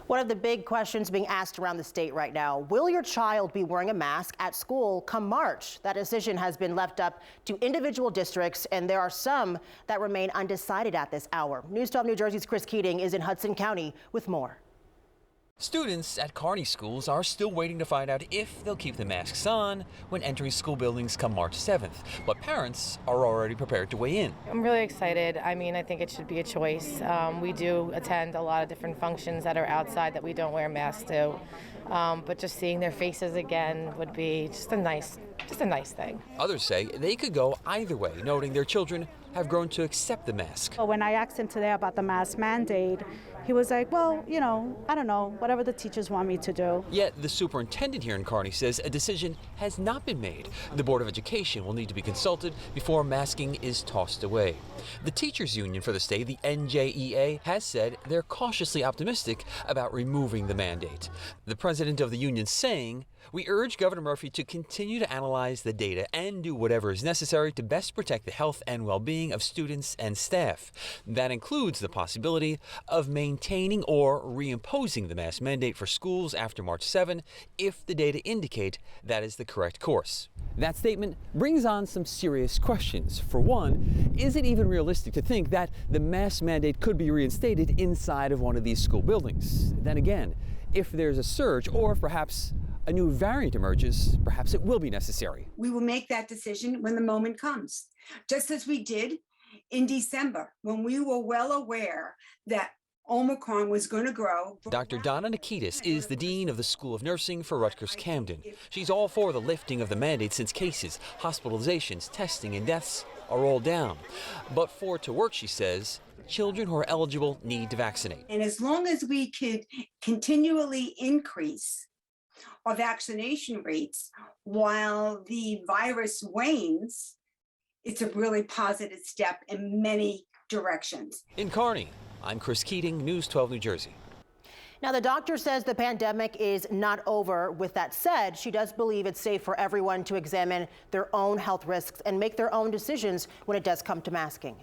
One of the big questions being asked around the state right now, will your child be wearing a mask at school come March? That decision has been left up to individual districts, and there are some that remain undecided at this hour. News 12 New Jersey's Chris Keating is in Hudson County with more. Students at Kearney schools are still waiting to find out if they'll keep the masks on when entering school buildings come March 7th. But parents are already prepared to weigh in. I'm really excited. I mean, I think it should be a choice. We do attend a lot of different functions that are outside that we don't wear masks to. But just seeing their faces again would be just a nice thing. Others say they could go either way, noting their children have grown to accept the mask. When I asked him today about the mask mandate, he was like, well, I don't know, whatever the teachers want me to do. Yet the superintendent here in Kearney says a decision has not been made. The Board of Education will need to be consulted before masking is tossed away. The teachers union for the state, the NJEA, has said they're cautiously optimistic about removing the mandate. The president of the union saying, "We urge Governor Murphy to continue to analyze the data and do whatever is necessary to best protect the health and well-being of students and staff. That includes the possibility of maintaining or reimposing the mask mandate for schools after March 7 if the data indicate that is the correct course." That statement brings on some serious questions. For one, is it even realistic to think that the mask mandate could be reinstated inside of one of these school buildings? Then again, if there's a surge or if perhaps a new variant emerges, perhaps it will be necessary. We will make that decision when the moment comes, just as we did in December, when we were well aware that Omicron was going to grow. Dr. Donna Nikitas is the dean of the School of Nursing for Rutgers-Camden. She's all for the lifting of the mandate since cases, hospitalizations, testing, and deaths are all down. But for it to work, she says, children who are eligible need to vaccinate. And as long as we could continually increase our vaccination rates while the virus wanes, it's a really positive step in many directions. In Kearney, I'm Chris Keating, News 12 New Jersey. Now, the doctor says the pandemic is not over. With that said, she does believe it's safe for everyone to examine their own health risks and make their own decisions when it does come to masking.